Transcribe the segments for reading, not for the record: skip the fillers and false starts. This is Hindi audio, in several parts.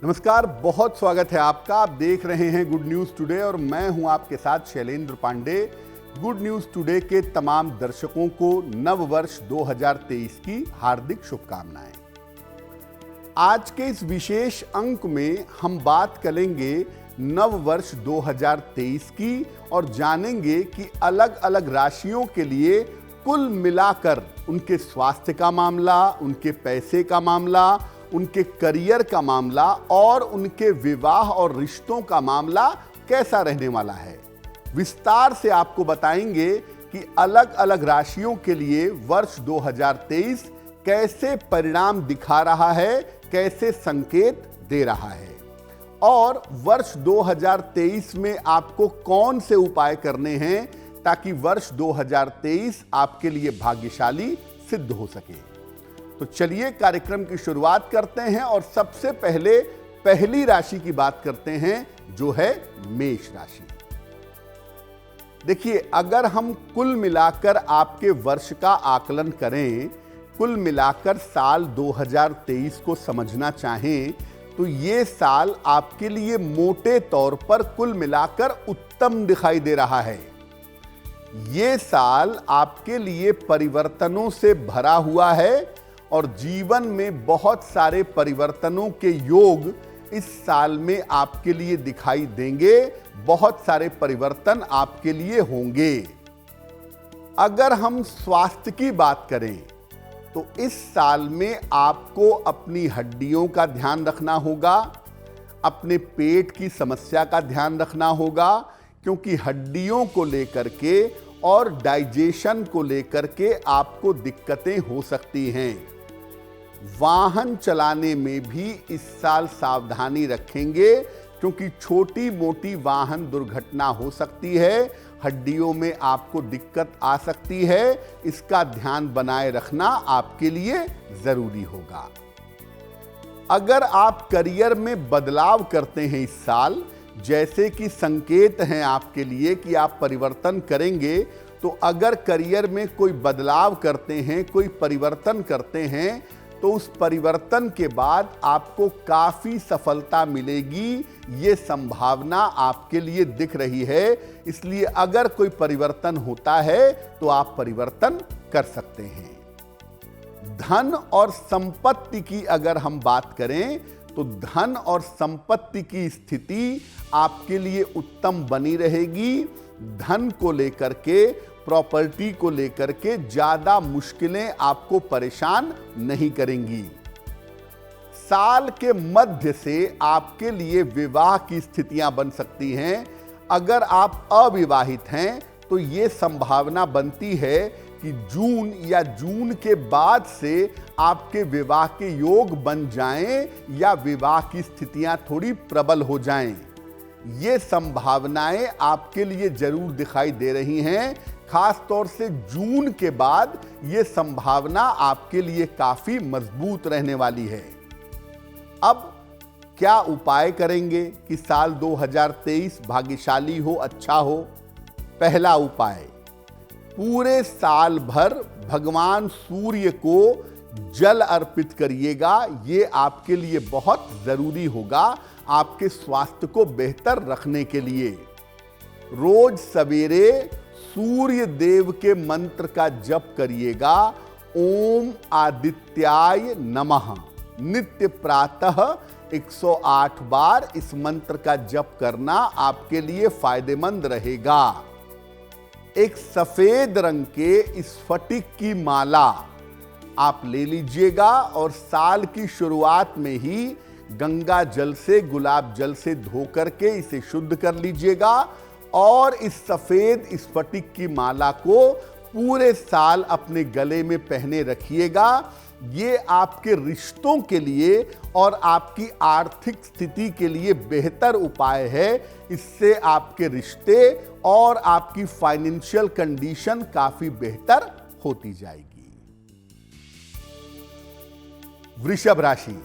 नमस्कार, बहुत स्वागत है आपका। आप देख रहे हैं गुड न्यूज़ टुडे और मैं हूं आपके साथ Shailendra Pandey. Good news today के तमाम दर्शकों को नव वर्ष 2023 की हार्दिक शुभकामनाएं। आज के इस विशेष अंक में हम बात करेंगे नव वर्ष 2023 की और जानेंगे कि अलग अलग राशियों के लिए कुल मिलाकर उनके स्वास्थ्य का मामला, उनके पैसे का मामला, उनके करियर का मामला और उनके विवाह और रिश्तों का मामला कैसा रहने वाला है। विस्तार से आपको बताएंगे कि अलग अलग राशियों के लिए वर्ष 2023 कैसे परिणाम दिखा रहा है, कैसे संकेत दे रहा है और वर्ष 2023 में आपको कौन से उपाय करने हैं ताकि वर्ष 2023 आपके लिए भाग्यशाली सिद्ध हो सके। तो चलिए कार्यक्रम की शुरुआत करते हैं और सबसे पहले पहली राशि की बात करते हैं जो है मेष राशि। देखिए, अगर हम कुल मिलाकर आपके वर्ष का आकलन करें, कुल मिलाकर साल 2023 को समझना चाहें तो ये साल आपके लिए मोटे तौर पर कुल मिलाकर उत्तम दिखाई दे रहा है। ये साल आपके लिए परिवर्तनों से भरा हुआ है और जीवन में बहुत सारे परिवर्तनों के योग इस साल में आपके लिए दिखाई देंगे। बहुत सारे परिवर्तन आपके लिए होंगे। अगर हम स्वास्थ्य की बात करें तो इस साल में आपको अपनी हड्डियों का ध्यान रखना होगा, अपने पेट की समस्या का ध्यान रखना होगा, क्योंकि हड्डियों को लेकर के और डाइजेशन को लेकर के आपको दिक्कतें हो सकती हैं। वाहन चलाने में भी इस साल सावधानी रखेंगे, क्योंकि छोटी मोटी वाहन दुर्घटना हो सकती है, हड्डियों में आपको दिक्कत आ सकती है। इसका ध्यान बनाए रखना आपके लिए जरूरी होगा। अगर आप करियर में बदलाव करते हैं इस साल, जैसे कि संकेत हैं आपके लिए कि आप परिवर्तन करेंगे, तो अगर करियर में कोई बदलाव करते हैं, कोई परिवर्तन करते हैं, तो उस परिवर्तन के बाद आपको काफी सफलता मिलेगी। ये संभावना आपके लिए दिख रही है। इसलिए अगर कोई परिवर्तन होता है तो आप परिवर्तन कर सकते हैं। धन और संपत्ति की अगर हम बात करें तो धन और संपत्ति की स्थिति आपके लिए उत्तम बनी रहेगी। धन को लेकर के, प्रॉपर्टी को लेकर के ज्यादा मुश्किलें आपको परेशान नहीं करेंगी। साल के मध्य से आपके लिए विवाह की स्थितियां बन सकती हैं। अगर आप अविवाहित हैं तो यह संभावना बनती है कि जून या जून के बाद से आपके विवाह के योग बन जाएं या विवाह की स्थितियां थोड़ी प्रबल हो जाएं। ये संभावनाएं आपके लिए जरूर दिखाई दे रही हैं। खास तौर से जून के बाद ये संभावना आपके लिए काफी मजबूत रहने वाली है। अब क्या उपाय करेंगे कि साल 2023 भाग्यशाली हो, अच्छा हो? पहला उपाय, पूरे साल भर भगवान सूर्य को जल अर्पित करिएगा। ये आपके लिए बहुत जरूरी होगा आपके स्वास्थ्य को बेहतर रखने के लिए। रोज सवेरे सूर्य देव के मंत्र का जप करिएगा। ओम आदित्याय नमः। नित्य प्रातः 108 बार इस मंत्र का जप करना आपके लिए फायदेमंद रहेगा। एक सफेद रंग के स्फटिक की माला आप ले लीजिएगा और साल की शुरुआत में ही गंगा जल से, गुलाब जल से धो करके इसे शुद्ध कर लीजिएगा और इस सफेद स्फटिक की माला को पूरे साल अपने गले में पहने रखिएगा। ये आपके रिश्तों के लिए और आपकी आर्थिक स्थिति के लिए बेहतर उपाय है। इससे आपके रिश्ते और आपकी फाइनेंशियल कंडीशन काफी बेहतर होती जाएगी। वृषभ राशि,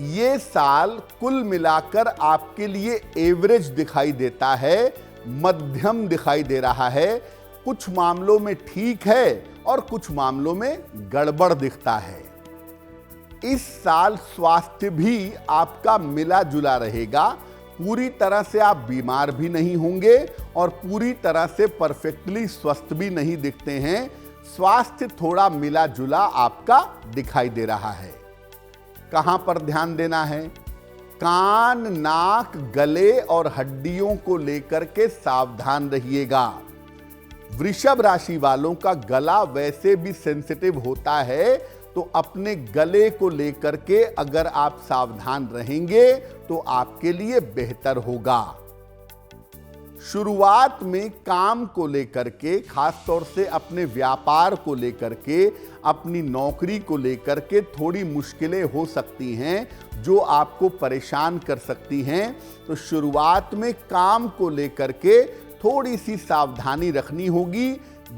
ये साल कुल मिलाकर आपके लिए एवरेज दिखाई देता है, मध्यम दिखाई दे रहा है। कुछ मामलों में ठीक है और कुछ मामलों में गड़बड़ दिखता है। इस साल स्वास्थ्य भी आपका मिला जुला रहेगा। पूरी तरह से आप बीमार भी नहीं होंगे और पूरी तरह से परफेक्टली स्वस्थ भी नहीं दिखते हैं। स्वास्थ्य थोड़ा मिला जुला आपका दिखाई दे रहा है। कहां पर ध्यान देना है? कान, नाक, गले और हड्डियों को लेकर के सावधान रहिएगा। वृषभ राशि वालों का गला वैसे भी सेंसिटिव होता है, तो अपने गले को लेकर के अगर आप सावधान रहेंगे तो आपके लिए बेहतर होगा। शुरुआत में काम को लेकर के, खास तौर से अपने व्यापार को लेकर के, अपनी नौकरी को लेकर के थोड़ी मुश्किलें हो सकती हैं जो आपको परेशान कर सकती हैं। तो शुरुआत में काम को लेकर के थोड़ी सी सावधानी रखनी होगी।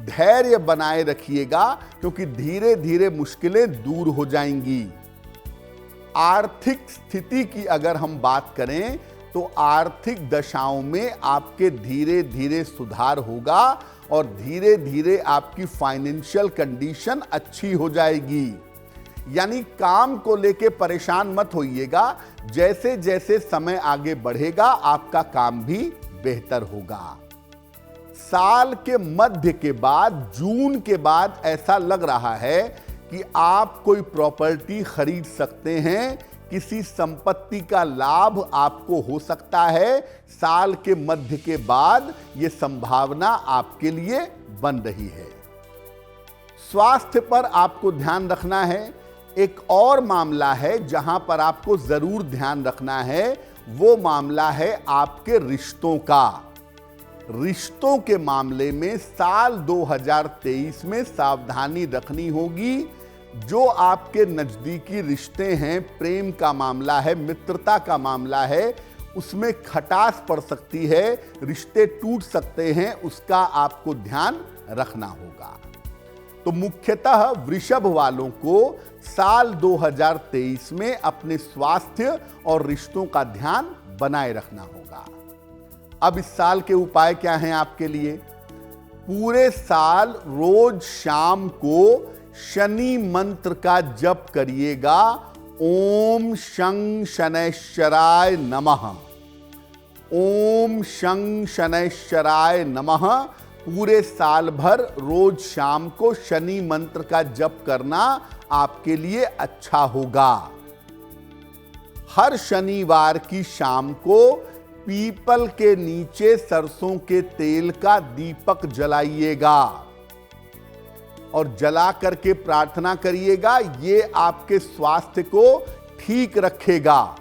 धैर्य बनाए रखिएगा क्योंकि धीरे धीरे मुश्किलें दूर हो जाएंगी। आर्थिक स्थिति की अगर हम बात करें तो आर्थिक दशाओं में आपके धीरे धीरे सुधार होगा और धीरे धीरे आपकी फाइनेंशियल कंडीशन अच्छी हो जाएगी। यानी काम को लेके परेशान मत होइएगा। जैसे जैसे समय आगे बढ़ेगा आपका काम भी बेहतर होगा। साल के मध्य के बाद, जून के बाद ऐसा लग रहा है कि आप कोई प्रॉपर्टी खरीद सकते हैं। किसी संपत्ति का लाभ आपको हो सकता है। साल के मध्य के बाद यह संभावना आपके लिए बन रही है। स्वास्थ्य पर आपको ध्यान रखना है। एक और मामला है जहां पर आपको जरूर ध्यान रखना है, वो मामला है आपके रिश्तों का। रिश्तों के मामले में साल 2023 में सावधानी रखनी होगी। जो आपके नजदीकी रिश्ते हैं, प्रेम का मामला है, मित्रता का मामला है, उसमें खटास पड़ सकती है, रिश्ते टूट सकते हैं, उसका आपको ध्यान रखना होगा। तो मुख्यतः वृषभ वालों को साल 2023 में अपने स्वास्थ्य और रिश्तों का ध्यान बनाए रखना होगा। अब इस साल के उपाय क्या हैं आपके लिए? पूरे साल रोज शाम को शनि मंत्र का जप करिएगा। ओम शं शनैश्चराय नमः, ओम शं शनैश्चराय नमः। पूरे साल भर रोज शाम को शनि मंत्र का जप करना आपके लिए अच्छा होगा। हर शनिवार की शाम को पीपल के नीचे सरसों के तेल का दीपक जलाइएगा और जला करके प्रार्थना करिएगा। ये आपके स्वास्थ्य को ठीक रखेगा।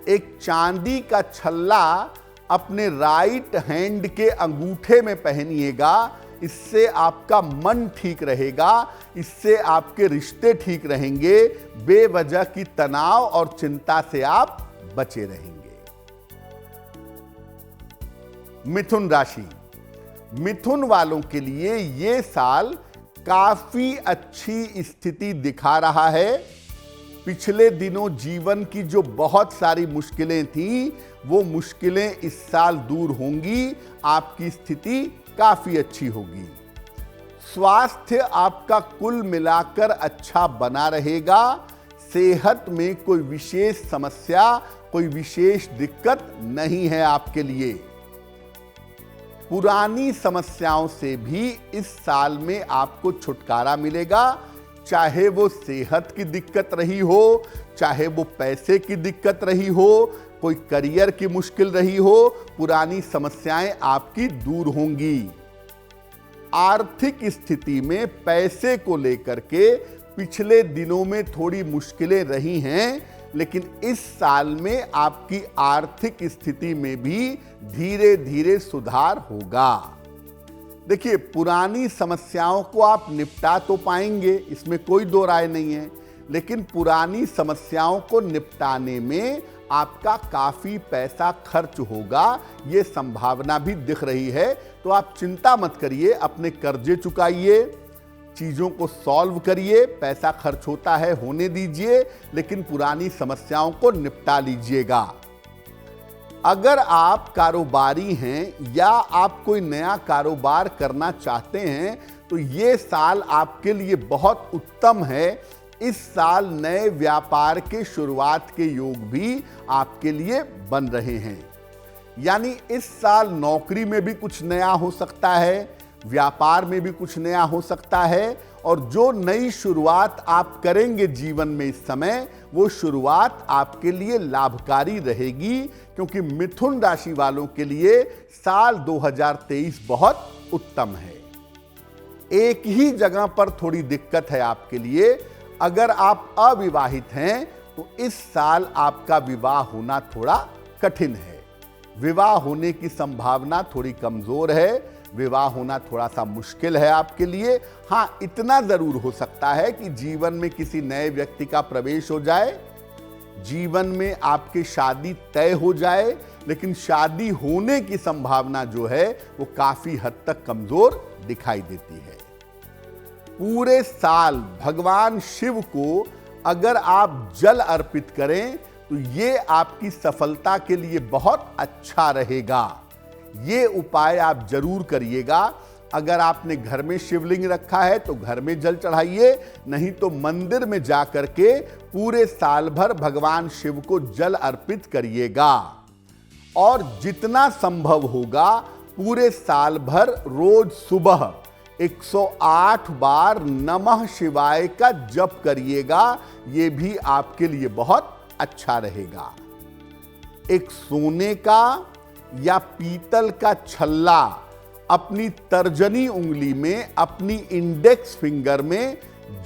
एक चांदी का छल्ला अपने राइट हैंड के अंगूठे में पहनिएगा। इससे आपका मन ठीक रहेगा, इससे आपके रिश्ते ठीक रहेंगे। बेवजह की तनाव और चिंता से आप बचे रहेंगे। मिथुन राशि, मिथुन वालों के लिए यह साल काफी अच्छी स्थिति दिखा रहा है। पिछले दिनों जीवन की जो बहुत सारी मुश्किलें थीं, वो मुश्किलें इस साल दूर होंगी। आपकी स्थिति काफी अच्छी होगी। स्वास्थ्य आपका कुल मिलाकर अच्छा बना रहेगा। सेहत में कोई विशेष समस्या, कोई विशेष दिक्कत नहीं है आपके लिए। पुरानी समस्याओं से भी इस साल में आपको छुटकारा मिलेगा। चाहे वो सेहत की दिक्कत रही हो, चाहे वो पैसे की दिक्कत रही हो, कोई करियर की मुश्किल रही हो, पुरानी समस्याएं आपकी दूर होंगी। आर्थिक स्थिति में पैसे को लेकर के पिछले दिनों में थोड़ी मुश्किलें रही हैं, लेकिन इस साल में आपकी आर्थिक स्थिति में भी धीरे धीरे सुधार होगा। देखिए, पुरानी समस्याओं को आप निपटा तो पाएंगे, इसमें कोई दो राय नहीं है, लेकिन पुरानी समस्याओं को निपटाने में आपका काफी पैसा खर्च होगा, ये संभावना भी दिख रही है। तो आप चिंता मत करिए, अपने कर्जे चुकाइए, चीजों को सॉल्व करिए। पैसा खर्च होता है, होने दीजिए, लेकिन पुरानी समस्याओं को निपटा लीजिएगा। अगर आप कारोबारी हैं या आप कोई नया कारोबार करना चाहते हैं तो ये साल आपके लिए बहुत उत्तम है, इस साल नए व्यापार के शुरुआत के योग भी आपके लिए बन रहे हैं। यानी इस साल नौकरी में भी कुछ नया हो सकता है, व्यापार में भी कुछ नया हो सकता है, और जो नई शुरुआत आप करेंगे जीवन में इस समय, वो शुरुआत आपके लिए लाभकारी रहेगी, क्योंकि मिथुन राशि वालों के लिए साल 2023 बहुत उत्तम है। एक ही जगह पर थोड़ी दिक्कत है आपके लिए। अगर आप अविवाहित हैं तो इस साल आपका विवाह होना थोड़ा कठिन है। विवाह होने की संभावना थोड़ी कमजोर है, विवाह होना थोड़ा सा मुश्किल है आपके लिए। हां, इतना जरूर हो सकता है कि जीवन में किसी नए व्यक्ति का प्रवेश हो जाए, जीवन में आपकी शादी तय हो जाए, लेकिन शादी होने की संभावना जो है वो काफी हद तक कमजोर दिखाई देती है। पूरे साल भगवान शिव को अगर आप जल अर्पित करें तो ये आपकी सफलता के लिए बहुत अच्छा रहेगा। ये उपाय आप जरूर करिएगा। अगर आपने घर में शिवलिंग रखा है तो घर में जल चढ़ाइए, नहीं तो मंदिर में जाकर के पूरे साल भर भगवान शिव को जल अर्पित करिएगा। और जितना संभव होगा पूरे साल भर रोज सुबह 108 बार नमः शिवाय का जप करिएगा। ये भी आपके लिए बहुत अच्छा रहेगा। एक सोने का या पीतल का छल्ला अपनी तर्जनी उंगली में, अपनी इंडेक्स फिंगर में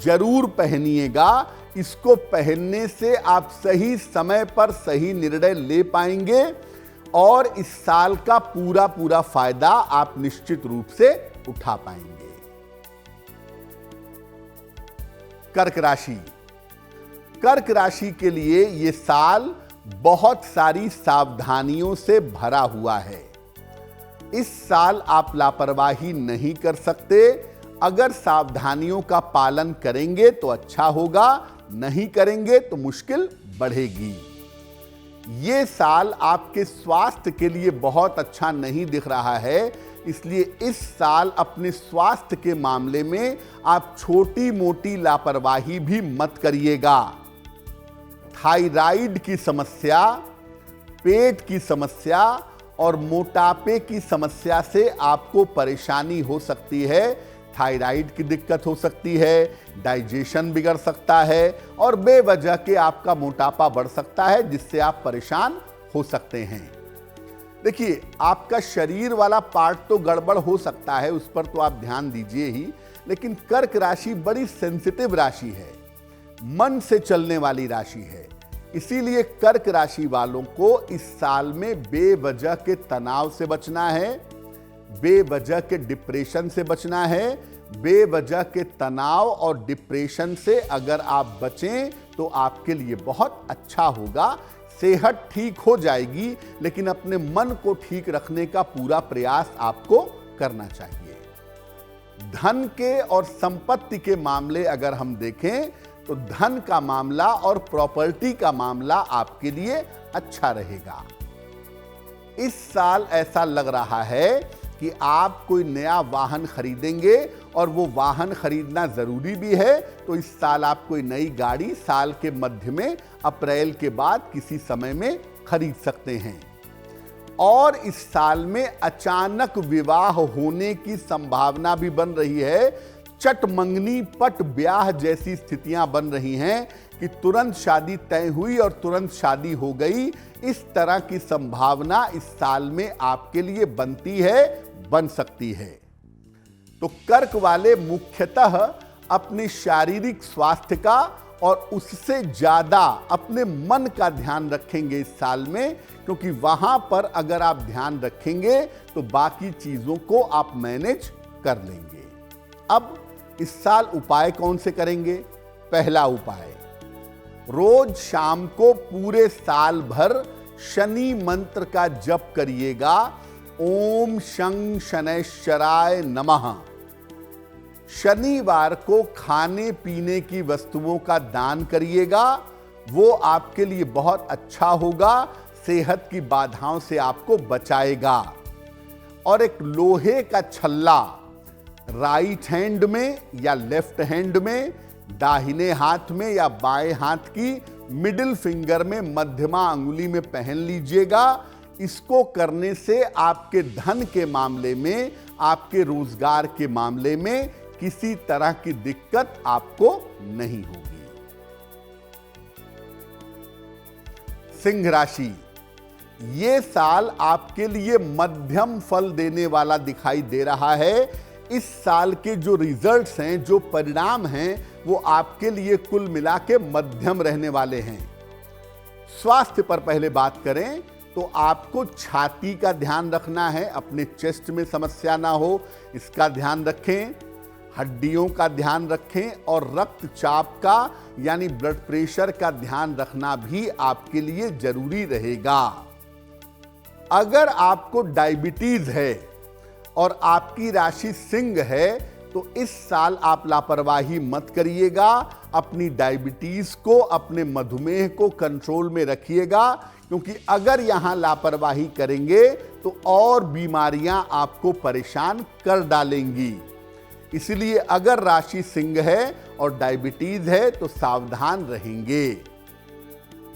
जरूर पहनिएगा। इसको पहनने से आप सही समय पर सही निर्णय ले पाएंगे और इस साल का पूरा फायदा आप निश्चित रूप से उठा पाएंगे। कर्क राशि। कर्क राशि के लिए यह साल बहुत सारी सावधानियों से भरा हुआ है। इस साल आप लापरवाही नहीं कर सकते। अगर सावधानियों का पालन करेंगे तो अच्छा होगा, नहीं करेंगे तो मुश्किल बढ़ेगी। ये साल आपके स्वास्थ्य के लिए बहुत अच्छा नहीं दिख रहा है, इसलिए इस साल अपने स्वास्थ्य के मामले में आप छोटी मोटी लापरवाही भी मत करिएगा। थायराइड की समस्या, पेट की समस्या और मोटापे की समस्या से आपको परेशानी हो सकती है। थायराइड की दिक्कत हो सकती है, डाइजेशन बिगड़ सकता है और बेवजह के आपका मोटापा बढ़ सकता है, जिससे आप परेशान हो सकते हैं। देखिए, आपका शरीर वाला पार्ट तो गड़बड़ हो सकता है, उस पर तो आप ध्यान दीजिए ही, लेकिन कर्क राशि बड़ी सेंसिटिव राशि है, मन से चलने वाली राशि है। इसीलिए कर्क राशि वालों को इस साल में बेवजह के तनाव से बचना है, बेवजह के डिप्रेशन से बचना है। बेवजह के तनाव और डिप्रेशन से अगर आप बचें तो आपके लिए बहुत अच्छा होगा। सेहत ठीक हो जाएगी, लेकिन अपने मन को ठीक रखने का पूरा प्रयास आपको करना चाहिए। धन के और संपत्ति के मामले अगर हम देखें तो धन का मामला और प्रॉपर्टी का मामला आपके लिए अच्छा रहेगा। इस साल ऐसा लग रहा है कि आप कोई नया वाहन खरीदेंगे और वो वाहन खरीदना जरूरी भी है, तो इस साल आप कोई नई गाड़ी साल के मध्य में, अप्रैल के बाद किसी समय में खरीद सकते हैं। और इस साल में अचानक विवाह होने की संभावना भी बन रही है। चट मंगनी पट ब्याह जैसी स्थितियां बन रही हैं कि तुरंत शादी तय हुई और तुरंत शादी हो गई। इस तरह की संभावना इस साल में आपके लिए बनती है, बन सकती है। तो कर्क वाले मुख्यतः अपने शारीरिक स्वास्थ्य का और उससे ज्यादा अपने मन का ध्यान रखेंगे इस साल में, क्योंकि वहां पर अगर आप ध्यान रखेंगे तो बाकी चीजों को आप मैनेज कर लेंगे। अब इस साल उपाय कौन से करेंगे? पहला उपाय, रोज शाम को पूरे साल भर शनि मंत्र का जप करिएगा। ओम शं शनैश्चराय नमः। शनिवार को खाने पीने की वस्तुओं का दान करिएगा, वो आपके लिए बहुत अच्छा होगा, सेहत की बाधाओं से आपको बचाएगा। और एक लोहे का छल्ला राइट हैंड में या लेफ्ट हैंड में दाहिने हाथ में या बाएं हाथ की मिडिल फिंगर में मध्यमा अंगुली में पहन लीजिएगा। इसको करने से आपके धन के मामले में, आपके रोजगार के मामले में किसी तरह की दिक्कत आपको नहीं होगी। सिंह राशि, ये साल आपके लिए मध्यम फल देने वाला दिखाई दे रहा है। इस साल के जो रिजल्ट्स हैं, जो परिणाम हैं, वो आपके लिए कुल मिला के मध्यम रहने वाले हैं। स्वास्थ्य पर पहले बात करें तो आपको छाती का ध्यान रखना है, अपने चेस्ट में समस्या ना हो इसका ध्यान रखें। हड्डियों का ध्यान रखें और रक्तचाप का यानी ब्लड प्रेशर का ध्यान रखना भी आपके लिए जरूरी रहेगा। अगर आपको डायबिटीज है और आपकी राशि सिंह है तो इस साल आप लापरवाही मत करिएगा। अपनी डायबिटीज को, अपने मधुमेह को कंट्रोल में रखिएगा, क्योंकि अगर यहां लापरवाही करेंगे तो और बीमारियां आपको परेशान कर डालेंगी। इसलिए अगर राशि सिंह है और डायबिटीज है तो सावधान रहेंगे।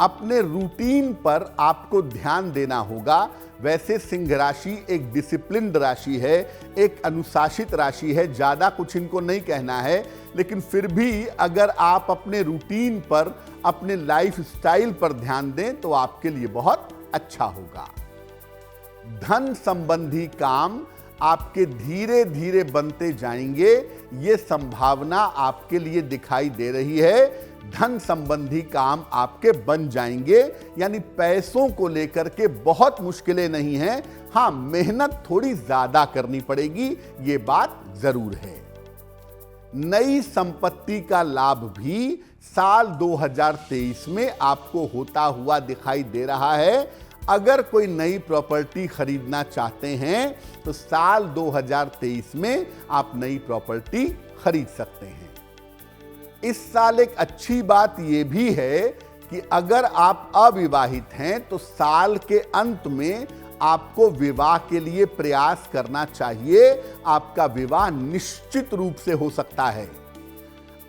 अपने रूटीन पर आपको ध्यान देना होगा। वैसे सिंह राशि एक डिसिप्लिन्ड राशि है, एक अनुशासित राशि है, ज्यादा कुछ इनको नहीं कहना है, लेकिन फिर भी अगर आप अपने रूटीन पर, अपने लाइफ स्टाइल पर ध्यान दें तो आपके लिए बहुत अच्छा होगा। धन संबंधी काम आपके धीरे धीरे बनते जाएंगे, ये संभावना आपके लिए दिखाई दे रही है। धन संबंधी काम आपके बन जाएंगे, यानी पैसों को लेकर के बहुत मुश्किलें नहीं हैं। हां, मेहनत थोड़ी ज्यादा करनी पड़ेगी, ये बात जरूर है। नई संपत्ति का लाभ भी साल 2023 में आपको होता हुआ दिखाई दे रहा है। अगर कोई नई प्रॉपर्टी खरीदना चाहते हैं तो साल 2023 में आप नई प्रॉपर्टी खरीद सकते हैं। इस साल एक अच्छी बात यह भी है कि अगर आप अविवाहित हैं तो साल के अंत में आपको विवाह के लिए प्रयास करना चाहिए। आपका विवाह निश्चित रूप से हो सकता है।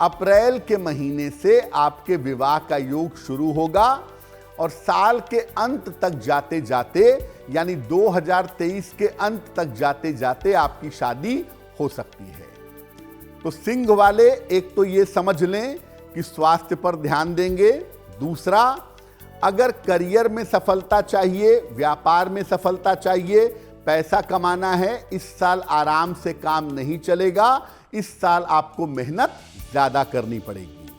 अप्रैल के महीने से आपके विवाह का योग शुरू होगा और साल के अंत तक जाते जाते, यानी 2023 के अंत तक जाते जाते आपकी शादी हो सकती है। तो सिंह वाले एक तो ये समझ लें कि स्वास्थ्य पर ध्यान देंगे। दूसरा, अगर करियर में सफलता चाहिए, व्यापार में सफलता चाहिए, पैसा कमाना है, इस साल आराम से काम नहीं चलेगा। इस साल आपको मेहनत ज्यादा करनी पड़ेगी।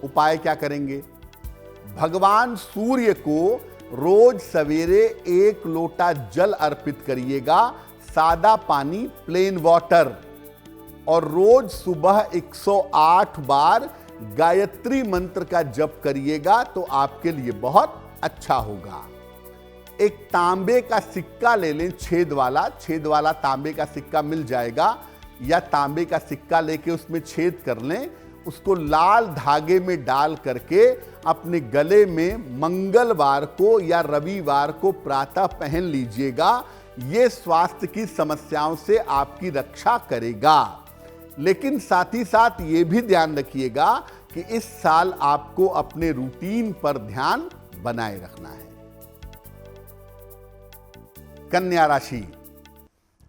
उपाय क्या करेंगे? भगवान सूर्य को रोज सवेरे 1 लोटा जल अर्पित करिएगा, सादा पानी, प्लेन वाटर, और रोज सुबह 108 बार गायत्री मंत्र का जप करिएगा तो आपके लिए बहुत अच्छा होगा। एक तांबे का सिक्का ले लें, छेद वाला तांबे का सिक्का मिल जाएगा, या तांबे का सिक्का लेके उसमें छेद कर लें। उसको लाल धागे में डाल करके अपने गले में मंगलवार को या रविवार को प्रातः पहन लीजिएगा। ये स्वास्थ्य की समस्याओं से आपकी रक्षा करेगा। लेकिन साथ ही साथ ये भी ध्यान रखिएगा कि इस साल आपको अपने रूटीन पर ध्यान बनाए रखना है। कन्या राशि,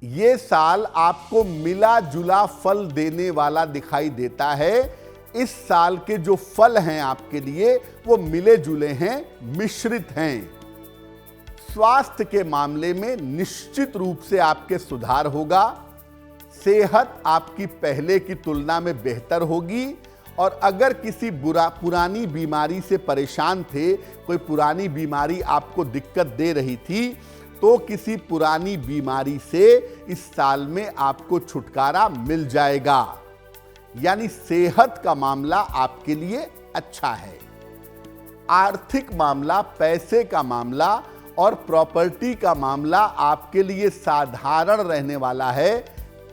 ये साल आपको मिला जुला फल देने वाला दिखाई देता है। इस साल के जो फल हैं आपके लिए वो मिले जुले हैं, मिश्रित हैं। स्वास्थ्य के मामले में निश्चित रूप से आपके सुधार होगा। सेहत आपकी पहले की तुलना में बेहतर होगी। और अगर किसी पुरानी बीमारी से परेशान थे, कोई पुरानी बीमारी आपको दिक्कत दे रही थी, तो किसी पुरानी बीमारी से इस साल में आपको छुटकारा मिल जाएगा। यानी सेहत का मामला आपके लिए अच्छा है। आर्थिक मामला, पैसे का मामला और प्रॉपर्टी का मामला आपके लिए साधारण रहने वाला है।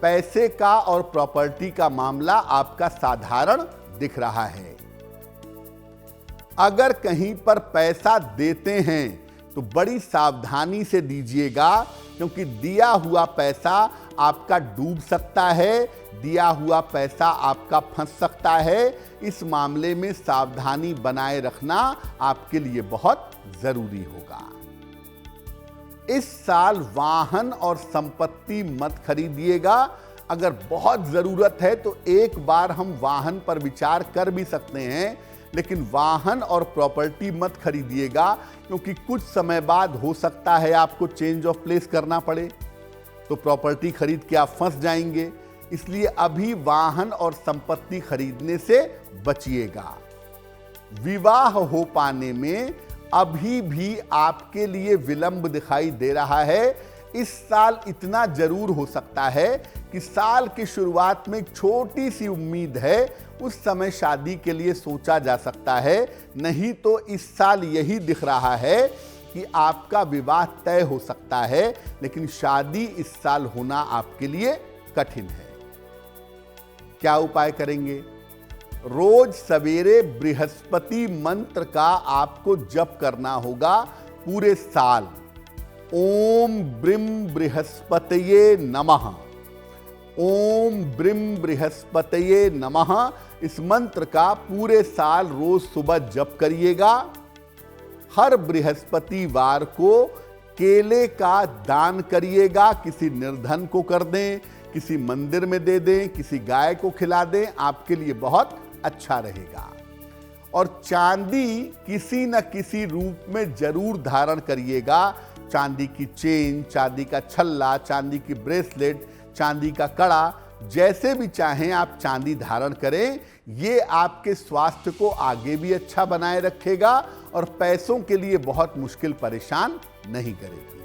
पैसे का और प्रॉपर्टी का मामला आपका साधारण दिख रहा है। अगर कहीं पर पैसा देते हैं तो बड़ी सावधानी से दीजिएगा, क्योंकि दिया हुआ पैसा आपका डूब सकता है, दिया हुआ पैसा आपका फंस सकता है। इस मामले में सावधानी बनाए रखना आपके लिए बहुत जरूरी होगा। इस साल वाहन और संपत्ति मत खरीदिएगा। अगर बहुत जरूरत है तो एक बार हम वाहन पर विचार कर भी सकते हैं, लेकिन वाहन और प्रॉपर्टी मत खरीदिएगा, क्योंकि कुछ समय बाद हो सकता है आपको चेंज ऑफ प्लेस करना पड़े, तो प्रॉपर्टी खरीद के आप फंस जाएंगे। इसलिए अभी वाहन और संपत्ति खरीदने से बचिएगा। विवाह हो पाने में अभी भी आपके लिए विलंब दिखाई दे रहा है। इस साल इतना जरूर हो सकता है कि साल की शुरुआत में एक छोटी सी उम्मीद है, उस समय शादी के लिए सोचा जा सकता है। नहीं तो इस साल यही दिख रहा है कि आपका विवाह तय हो सकता है, लेकिन शादी इस साल होना आपके लिए कठिन है। क्या उपाय करेंगे? रोज सवेरे बृहस्पति मंत्र का आपको जप करना होगा पूरे साल। ओम ब्रीम बृहस्पतये नमः, ओम ब्रीम बृहस्पतये नमः। इस मंत्र का पूरे साल रोज सुबह जप करिएगा। हर बृहस्पतिवार को केले का दान करिएगा। किसी निर्धन को कर दें, किसी मंदिर में दे दें, किसी गाय को खिला दें, आपके लिए बहुत अच्छा रहेगा। और चांदी किसी न किसी रूप में जरूर धारण करिएगा। चांदी की चेन, चांदी का छल्ला, चांदी की ब्रेसलेट, चांदी का कड़ा, जैसे भी चाहें आप चांदी धारण करें। ये आपके स्वास्थ्य को आगे भी अच्छा बनाए रखेगा और पैसों के लिए बहुत मुश्किल परेशान नहीं करेगी।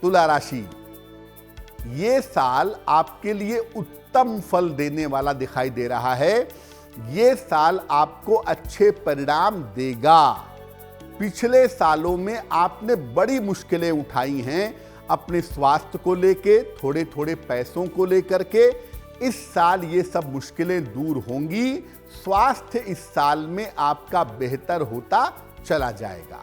तुला राशि, ये साल आपके लिए उत्तम फल देने वाला दिखाई दे रहा है। ये साल आपको अच्छे परिणाम देगा। पिछले सालों में आपने बड़ी मुश्किलें उठाई हैं अपने स्वास्थ्य को लेके, थोड़े थोड़े पैसों को लेकर के। इस साल ये सब मुश्किलें दूर होंगी। स्वास्थ्य इस साल में आपका बेहतर होता चला जाएगा।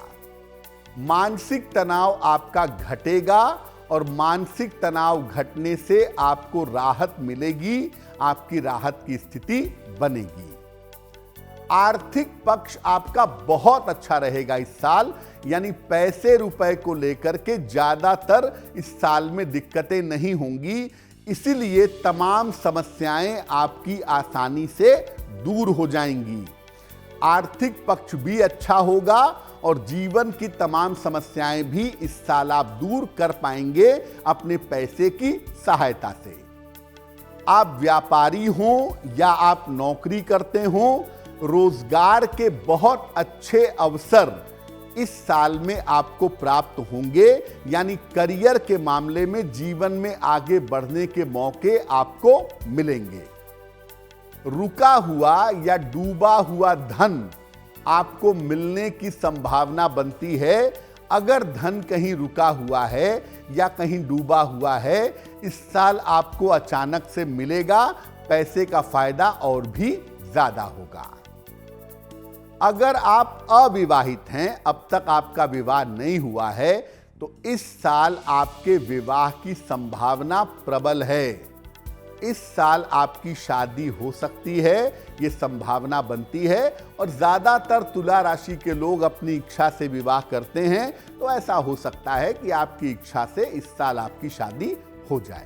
मानसिक तनाव आपका घटेगा और मानसिक तनाव घटने से आपको राहत मिलेगी, आपकी राहत की स्थिति बनेगी। आर्थिक पक्ष आपका बहुत अच्छा रहेगा इस साल, यानी पैसे रुपए को लेकर के ज्यादातर इस साल में दिक्कतें नहीं होंगी। इसीलिए तमाम समस्याएं आपकी आसानी से दूर हो जाएंगी। आर्थिक पक्ष भी अच्छा होगा और जीवन की तमाम समस्याएं भी इस साल आप दूर कर पाएंगे अपने पैसे की सहायता से। आप व्यापारी हो या आप नौकरी करते हो, रोजगार के बहुत अच्छे अवसर इस साल में आपको प्राप्त होंगे। यानी करियर के मामले में जीवन में आगे बढ़ने के मौके आपको मिलेंगे। रुका हुआ या डूबा हुआ धन आपको मिलने की संभावना बनती है। अगर धन कहीं रुका हुआ है या कहीं डूबा हुआ है, इस साल आपको अचानक से मिलेगा। पैसे का फायदा और भी ज्यादा होगा। अगर आप अविवाहित हैं, अब तक आपका विवाह नहीं हुआ है, तो इस साल आपके विवाह की संभावना प्रबल है। इस साल आपकी शादी हो सकती है, ये संभावना बनती है। और ज्यादातर तुला राशि के लोग अपनी इच्छा से विवाह करते हैं, तो ऐसा हो सकता है कि आपकी इच्छा से इस साल आपकी शादी हो जाए।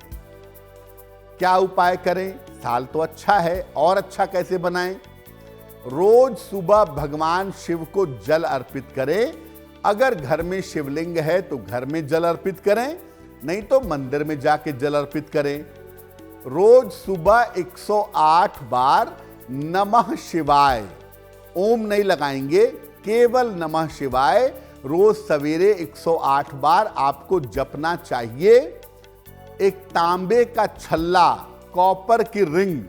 क्या उपाय करें? साल तो अच्छा है, और अच्छा कैसे बनाएं? रोज सुबह भगवान शिव को जल अर्पित करें। अगर घर में शिवलिंग है तो घर में जल अर्पित करें, नहीं तो मंदिर में जाके जल अर्पित करें। रोज सुबह 108 बार नमः शिवाय, ओम नहीं लगाएंगे, केवल नमः शिवाय रोज सवेरे 108 बार आपको जपना चाहिए। एक तांबे का छल्ला, कॉपर की रिंग,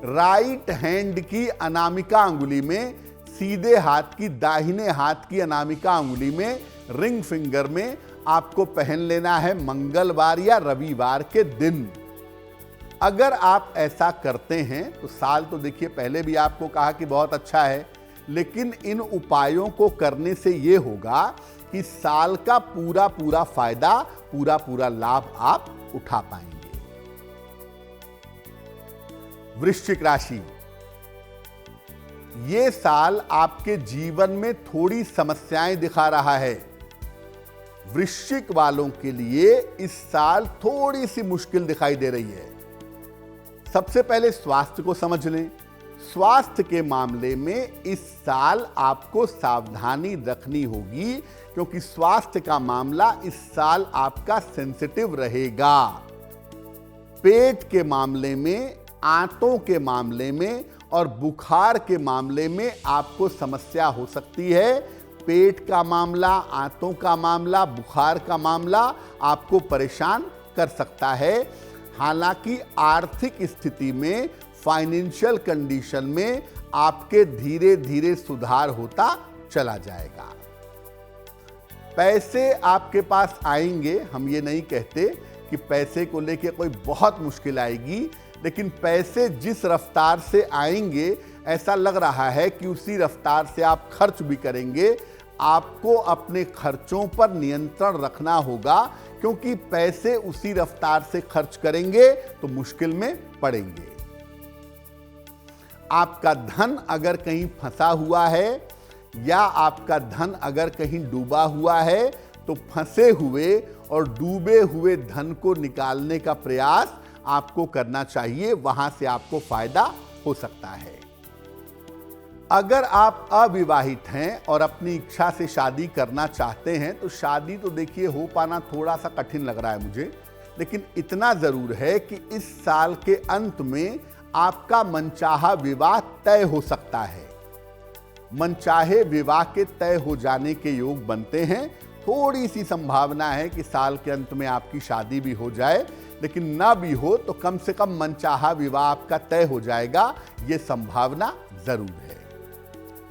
राइट हैंड की अनामिका अंगुली में, सीधे हाथ की दाहिने हाथ की अनामिका अंगुली में, रिंग फिंगर में आपको पहन लेना है मंगलवार या रविवार के दिन। अगर आप ऐसा करते हैं तो साल तो देखिए पहले भी आपको कहा कि बहुत अच्छा है, लेकिन इन उपायों को करने से यह होगा कि साल का पूरा पूरा फायदा, पूरा पूरा लाभ आप उठा पाएंगे। वृश्चिक राशि, ये साल आपके जीवन में थोड़ी समस्याएं दिखा रहा है। वृश्चिक वालों के लिए इस साल थोड़ी सी मुश्किल दिखाई दे रही है। सबसे पहले स्वास्थ्य को समझ लें। स्वास्थ्य के मामले में इस साल आपको सावधानी रखनी होगी, क्योंकि स्वास्थ्य का मामला इस साल आपका सेंसिटिव रहेगा। पेट के मामले में, आंतों के मामले में और बुखार के मामले में आपको समस्या हो सकती है। पेट का मामला, आंतों का मामला, बुखार का मामला आपको परेशान कर सकता है। हालांकि आर्थिक स्थिति में, फाइनेंशियल कंडीशन में आपके धीरे धीरे सुधार होता चला जाएगा। पैसे आपके पास आएंगे। हम ये नहीं कहते कि पैसे को लेके कोई बहुत मुश्किल आएगी, लेकिन पैसे जिस रफ्तार से आएंगे, ऐसा लग रहा है कि उसी रफ्तार से आप खर्च भी करेंगे। आपको अपने खर्चों पर नियंत्रण रखना होगा, क्योंकि पैसे उसी रफ्तार से खर्च करेंगे तो मुश्किल में पड़ेंगे। आपका धन अगर कहीं फंसा हुआ है या आपका धन अगर कहीं डूबा हुआ है, तो फंसे हुए और डूबे हुए धन को निकालने का प्रयास आपको करना चाहिए। वहां से आपको फायदा हो सकता है। अगर आप अविवाहित हैं और अपनी इच्छा से शादी करना चाहते हैं, तो शादी तो देखिए हो पाना थोड़ा सा कठिन लग रहा है मुझे, लेकिन इतना जरूर है कि इस साल के अंत में आपका मनचाहा विवाह तय हो सकता है। मनचाहे विवाह के तय हो जाने के योग बनते हैं। थोड़ी सी संभावना है कि साल के अंत में आपकी शादी भी हो जाए, लेकिन ना भी हो तो कम से कम मनचाहा विवाह आपका तय हो जाएगा, ये संभावना जरूर है।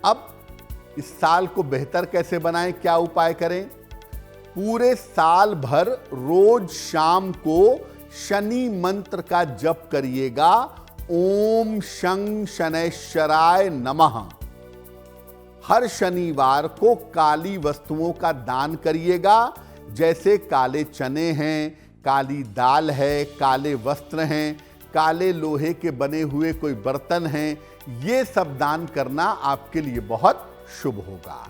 अब इस साल को बेहतर कैसे बनाएं, क्या उपाय करें? पूरे साल भर रोज शाम को शनि मंत्र का जप करिएगा। ओम शं शनैश्चराय नमः। हर शनिवार को काली वस्तुओं का दान करिएगा, जैसे काले चने हैं, काली दाल है, काले वस्त्र हैं, काले लोहे के बने हुए कोई बर्तन हैं। ये सब दान करना आपके लिए बहुत शुभ होगा।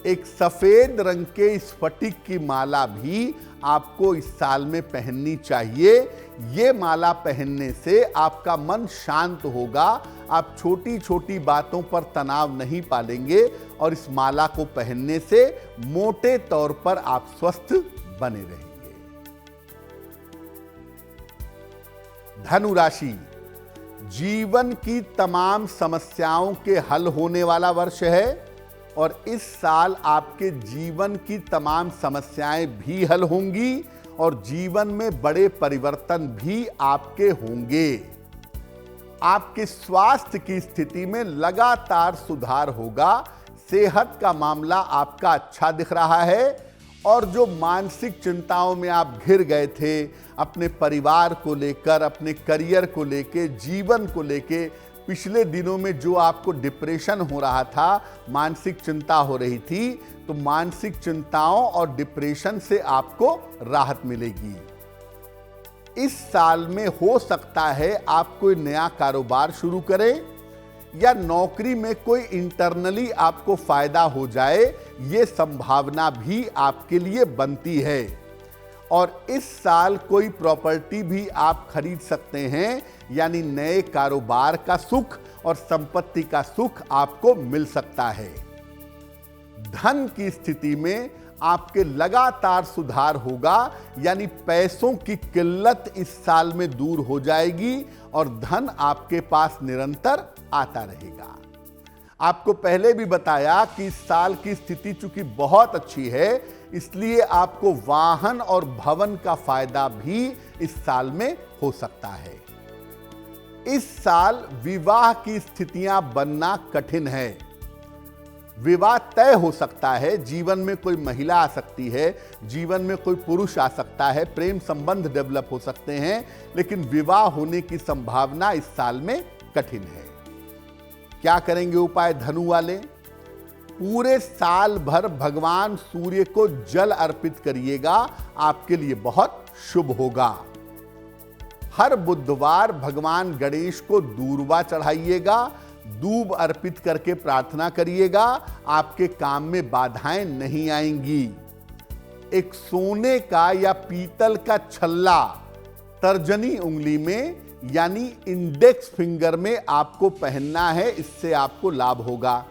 एक सफेद रंग के स्फटिक की माला भी आपको इस साल में पहननी चाहिए। ये माला पहनने से आपका मन शांत होगा, आप छोटी छोटी बातों पर तनाव नहीं पालेंगे और इस माला को पहनने से मोटे तौर पर आप स्वस्थ बने रहेंगे। धनु राशि, जीवन की तमाम समस्याओं के हल होने वाला वर्ष है और इस साल आपके जीवन की तमाम समस्याएं भी हल होंगी और जीवन में बड़े परिवर्तन भी आपके होंगे। आपके स्वास्थ्य की स्थिति में लगातार सुधार होगा। सेहत का मामला आपका अच्छा दिख रहा है और जो मानसिक चिंताओं में आप घिर गए थे, अपने परिवार को लेकर, अपने करियर को लेकर, जीवन को लेकर, पिछले दिनों में जो आपको डिप्रेशन हो रहा था, मानसिक चिंता हो रही थी, तो मानसिक चिंताओं और डिप्रेशन से आपको राहत मिलेगी। इस साल में हो सकता है आप कोई नया कारोबार शुरू करें या नौकरी में कोई इंटरनली आपको फायदा हो जाए, ये संभावना भी आपके लिए बनती है। और इस साल कोई प्रॉपर्टी भी आप खरीद सकते हैं, यानी नए कारोबार का सुख और संपत्ति का सुख आपको मिल सकता है। धन की स्थिति में आपके लगातार सुधार होगा, यानी पैसों की किल्लत इस साल में दूर हो जाएगी और धन आपके पास निरंतर आता रहेगा। आपको पहले भी बताया कि इस साल की स्थिति चूंकि बहुत अच्छी है, इसलिए आपको वाहन और भवन का फायदा भी इस साल में हो सकता है। इस साल विवाह की स्थितियां बनना कठिन है। विवाह तय हो सकता है, जीवन में कोई महिला आ सकती है, जीवन में कोई पुरुष आ सकता है, प्रेम संबंध डेवलप हो सकते हैं, लेकिन विवाह होने की संभावना इस साल में कठिन है। क्या करेंगे उपाय धनु वाले? पूरे साल भर भगवान सूर्य को जल अर्पित करिएगा, आपके लिए बहुत शुभ होगा। हर बुधवार भगवान गणेश को दूर्वा चढ़ाइएगा, दूब अर्पित करके प्रार्थना करिएगा, आपके काम में बाधाएं नहीं आएंगी। एक सोने का या पीतल का छल्ला तर्जनी उंगली में यानी इंडेक्स फिंगर में आपको पहनना है, इससे आपको लाभ होगा।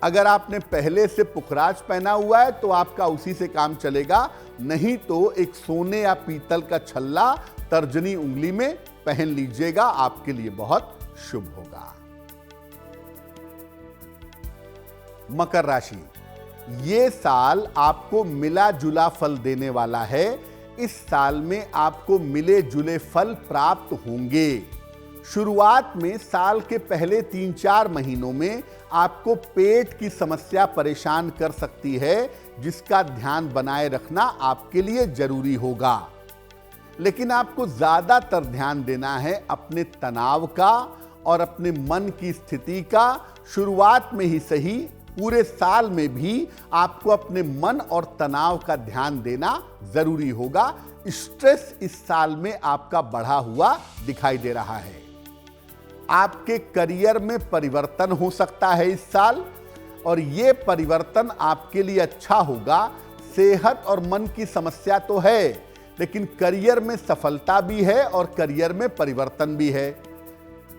अगर आपने पहले से पुखराज पहना हुआ है तो आपका उसी से काम चलेगा, नहीं तो एक सोने या पीतल का छल्ला तर्जनी उंगली में पहन लीजिएगा, आपके लिए बहुत शुभ होगा। मकर राशि, ये साल आपको मिला जुला फल देने वाला है। इस साल में आपको मिले जुले फल प्राप्त होंगे। शुरुआत में साल के पहले 3-4 महीनों में आपको पेट की समस्या परेशान कर सकती है, जिसका ध्यान बनाए रखना आपके लिए जरूरी होगा। लेकिन आपको ज्यादातर ध्यान देना है अपने तनाव का और अपने मन की स्थिति का। शुरुआत में ही सही, पूरे साल में भी आपको अपने मन और तनाव का ध्यान देना जरूरी होगा। स्ट्रेस इस साल में आपका बढ़ा हुआ दिखाई दे रहा है। आपके करियर में परिवर्तन हो सकता है इस साल, और यह परिवर्तन आपके लिए अच्छा होगा। सेहत और मन की समस्या तो है, लेकिन करियर में सफलता भी है और करियर में परिवर्तन भी है।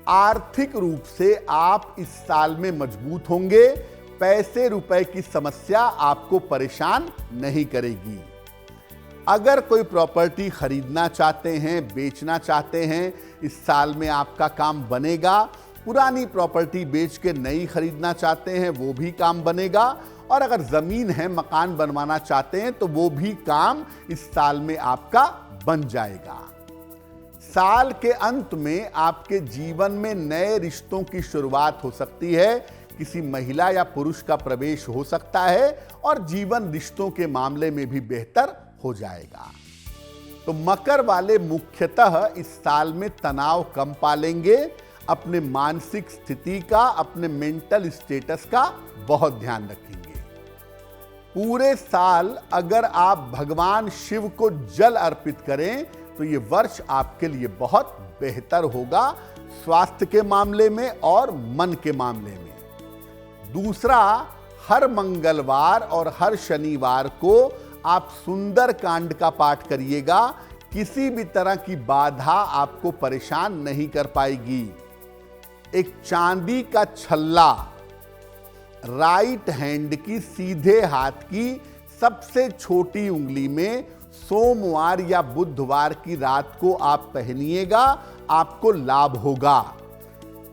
आर्थिक रूप से आप इस साल में मजबूत होंगे। पैसे रुपए की समस्या आपको परेशान नहीं करेगी। अगर कोई प्रॉपर्टी खरीदना चाहते हैं, बेचना चाहते हैं, इस साल में आपका काम बनेगा। पुरानी प्रॉपर्टी बेच के नई खरीदना चाहते हैं, वो भी काम बनेगा। और अगर जमीन है, मकान बनवाना चाहते हैं, तो वो भी काम इस साल में आपका बन जाएगा। साल के अंत में आपके जीवन में नए रिश्तों की शुरुआत हो सकती है। किसी महिला या पुरुष का प्रवेश हो सकता है और जीवन रिश्तों के मामले में भी बेहतर हो जाएगा। तो मकर वाले मुख्यतः इस साल में तनाव कम पालेंगे। अपने मानसिक स्थिति का, अपने मेंटल स्टेटस का बहुत ध्यान रखेंगे। पूरे साल अगर आप भगवान शिव को जल अर्पित करें तो ये वर्ष आपके लिए बहुत बेहतर होगा, स्वास्थ्य के मामले में और मन के मामले में। दूसरा, हर मंगलवार और हर शनिवार को आप सुंदर कांड का पाठ करिएगा। किसी भी तरह की बाधा आपको परेशान नहीं कर पाएगी। एक चांदी का छल्ला राइट हैंड की सीधे हाथ की सबसे छोटी उंगली में सोमवार या बुधवार की रात को आप पहनिएगा, आपको लाभ होगा।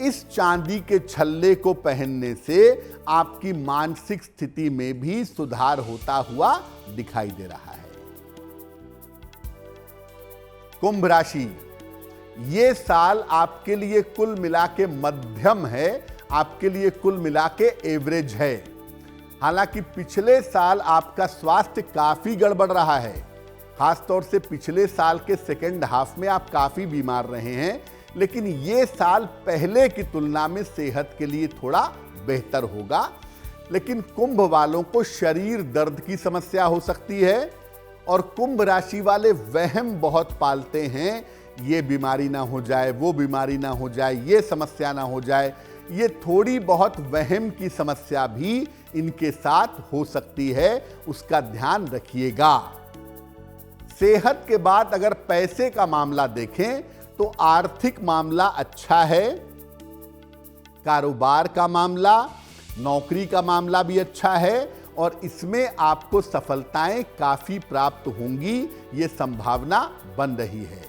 इस चांदी के छल्ले को पहनने से आपकी मानसिक स्थिति में भी सुधार होता हुआ दिखाई दे रहा है। कुंभ राशि, ये साल आपके लिए कुल मिला के मध्यम है, आपके लिए कुल मिला के एवरेज है। हालांकि पिछले साल आपका स्वास्थ्य काफी गड़बड़ रहा है, खासतौर से पिछले साल के सेकेंड हाफ में आप काफी बीमार रहे हैं, लेकिन ये साल पहले की तुलना में सेहत के लिए थोड़ा बेहतर होगा। लेकिन कुंभ वालों को शरीर दर्द की समस्या हो सकती है, और कुंभ राशि वाले वहम बहुत पालते हैं, ये बीमारी ना हो जाए, वो बीमारी ना हो जाए, ये समस्या ना हो जाए। ये थोड़ी बहुत वहम की समस्या भी इनके साथ हो सकती है, उसका ध्यान रखिएगा। सेहत के बाद अगर पैसे का मामला देखें तो आर्थिक मामला अच्छा है, कारोबार का मामला, नौकरी का मामला भी अच्छा है, और इसमें आपको सफलताएं काफी प्राप्त होंगी, ये संभावना बन रही है।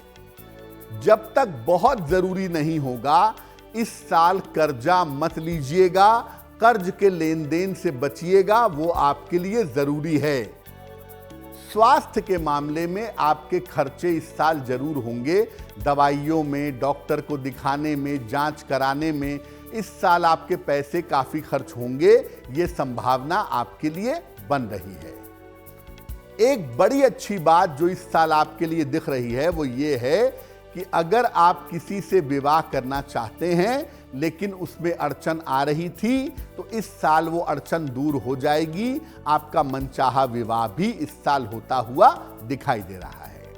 जब तक बहुत जरूरी नहीं होगा, इस साल कर्जा मत लीजिएगा, कर्ज के लेन देन से बचिएगा, वो आपके लिए जरूरी है। स्वास्थ्य के मामले में आपके खर्चे इस साल जरूर होंगे, दवाइयों में, डॉक्टर को दिखाने में, जांच कराने में इस साल आपके पैसे काफी खर्च होंगे, ये संभावना आपके लिए बन रही है। एक बड़ी अच्छी बात जो इस साल आपके लिए दिख रही है वो ये है कि अगर आप किसी से विवाह करना चाहते हैं लेकिन उसमें अड़चन आ रही थी, तो इस साल वो अड़चन दूर हो जाएगी। आपका मनचाहा विवाह भी इस साल होता हुआ दिखाई दे रहा है।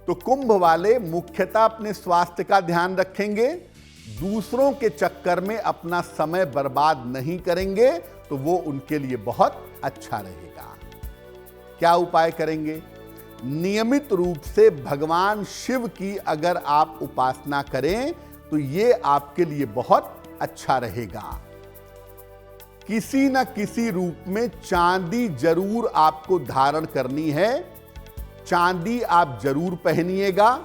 तो कुंभ वाले मुख्यतः अपने स्वास्थ्य का ध्यान रखेंगे, दूसरों के चक्कर में अपना समय बर्बाद नहीं करेंगे, तो वो उनके लिए बहुत अच्छा रहेगा। क्या उपाय करेंगे? नियमित रूप से भगवान शिव की अगर आप उपासना करें तो ये आपके लिए बहुत अच्छा रहेगा। किसी न किसी रूप में चांदी जरूर आपको धारण करनी है, चांदी आप जरूर पहनिएगा।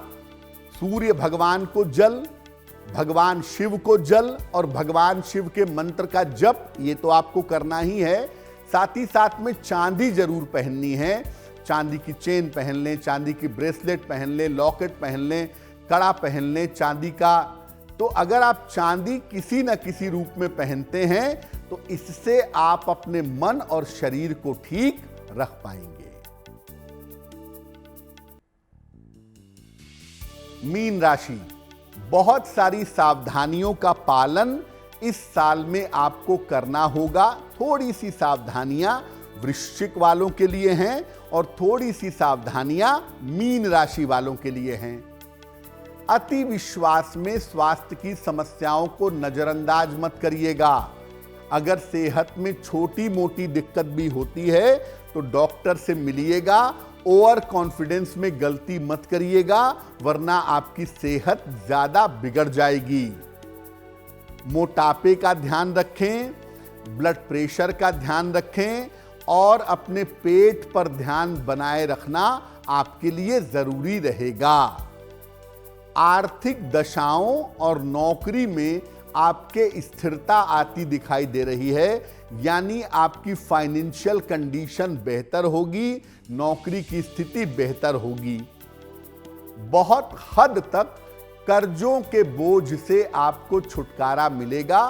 सूर्य भगवान को जल, भगवान शिव को जल और भगवान शिव के मंत्र का जप, ये तो आपको करना ही है। साथ ही साथ में चांदी जरूर पहननी है। चांदी की चेन पहन लें, चांदी की ब्रेसलेट पहन लें, लॉकेट पहन लें, कड़ा पहन लें चांदी का। तो अगर आप चांदी किसी न किसी रूप में पहनते हैं तो इससे आप अपने मन और शरीर को ठीक रख पाएंगे। मीन राशि, बहुत सारी सावधानियों का पालन इस साल में आपको करना होगा। थोड़ी सी सावधानियां वृश्चिक वालों के लिए हैं और थोड़ी सी सावधानियां मीन राशि वालों के लिए हैं। अति विश्वास में स्वास्थ्य की समस्याओं को नजरअंदाज मत करिएगा। अगर सेहत में छोटी मोटी दिक्कत भी होती है तो डॉक्टर से मिलिएगा। ओवर कॉन्फिडेंस में गलती मत करिएगा, वरना आपकी सेहत ज्यादा बिगड़ जाएगी। मोटापे का ध्यान रखें, ब्लड प्रेशर का ध्यान रखें और अपने पेट पर ध्यान बनाए रखना आपके लिए जरूरी रहेगा। आर्थिक दशाओं और नौकरी में आपके स्थिरता आती दिखाई दे रही है, यानी आपकी फाइनेंशियल कंडीशन बेहतर होगी, नौकरी की स्थिति बेहतर होगी। बहुत हद तक कर्जों के बोझ से आपको छुटकारा मिलेगा।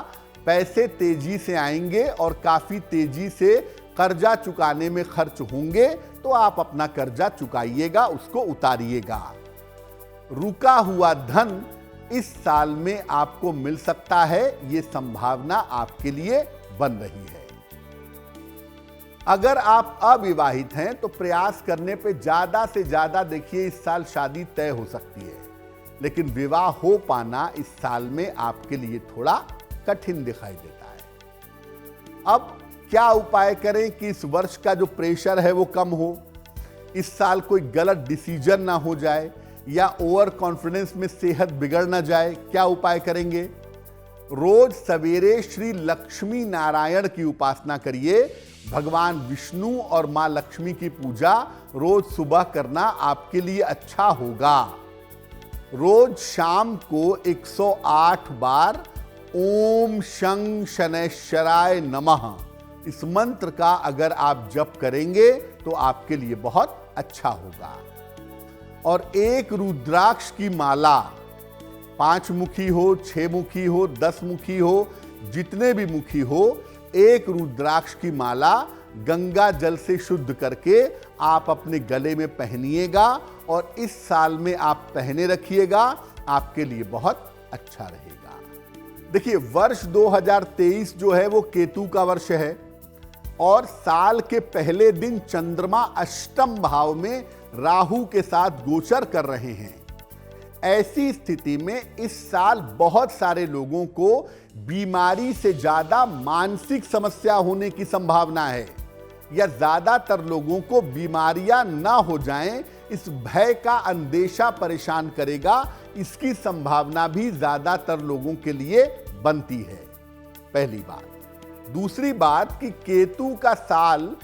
पैसे तेजी से आएंगे और काफी तेजी से कर्जा चुकाने में खर्च होंगे, तो आप अपना कर्जा चुकाइएगा, उसको उतारिएगा। रुका हुआ धन इस साल में आपको मिल सकता है, ये संभावना आपके लिए बन रही है। अगर आप अविवाहित हैं तो प्रयास करने पे ज्यादा से ज्यादा देखिए इस साल शादी तय हो सकती है, लेकिन विवाह हो पाना इस साल में आपके लिए थोड़ा कठिन दिखाई देता है। अब क्या उपाय करें कि इस वर्ष का जो प्रेशर है वो कम हो, इस साल कोई गलत डिसीजन ना हो जाए या ओवर कॉन्फिडेंस में सेहत बिगड़ ना जाए? क्या उपाय करेंगे? रोज सवेरे श्री लक्ष्मी नारायण की उपासना करिए। भगवान विष्णु और मां लक्ष्मी की पूजा रोज सुबह करना आपके लिए अच्छा होगा। रोज शाम को 108 बार ओम शं शनैश्चराय नमः इस मंत्र का अगर आप जप करेंगे तो आपके लिए बहुत अच्छा होगा। और एक रुद्राक्ष की माला 5 मुखी हो, 6 मुखी हो, 10 मुखी हो, जितने भी मुखी हो, एक रुद्राक्ष की माला गंगा जल से शुद्ध करके आप अपने गले में पहनिएगा और इस साल में आप पहने रखिएगा, आपके लिए बहुत अच्छा रहेगा। देखिए, वर्ष 2023 जो है वो केतु का वर्ष है और साल के पहले दिन चंद्रमा अष्टम भाव में राहु के साथ गोचर कर रहे हैं। ऐसी स्थिति में इस साल बहुत सारे लोगों को बीमारी से ज्यादा मानसिक समस्या होने की संभावना है, या ज्यादातर लोगों को बीमारियां ना हो जाएं, इस भय का अंदेशा परेशान करेगा। इसकी संभावना भी ज्यादातर लोगों के लिए बनती है, पहली बात। दूसरी बात कि केतु का साल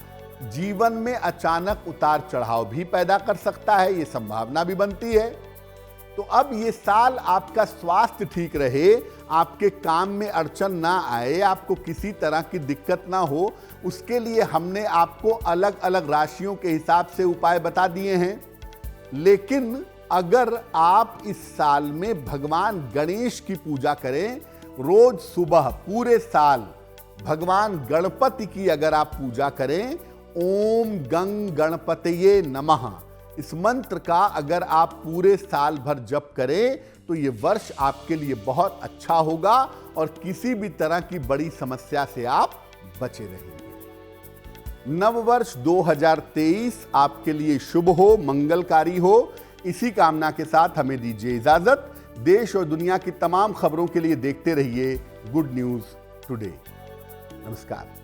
जीवन में अचानक उतार चढ़ाव भी पैदा कर सकता है, ये संभावना भी बनती है। तो अब ये साल आपका स्वास्थ्य ठीक रहे, आपके काम में अड़चन ना आए, आपको किसी तरह की दिक्कत ना हो, उसके लिए हमने आपको अलग अलग राशियों के हिसाब से उपाय बता दिए हैं। लेकिन अगर आप इस साल में भगवान गणेश की पूजा करें, रोज सुबह पूरे साल भगवान गणपति की अगर आप पूजा करें, ओम गंग गणपतये नमः इस मंत्र का अगर आप पूरे साल भर जप करें तो ये वर्ष आपके लिए बहुत अच्छा होगा और किसी भी तरह की बड़ी समस्या से आप बचे रहेंगे। नववर्ष 2023 आपके लिए शुभ हो, मंगलकारी हो। इसी कामना के साथ हमें दीजिए इजाजत। देश और दुनिया की तमाम खबरों के लिए देखते रहिए गुड न्यूज टुडे। नमस्कार।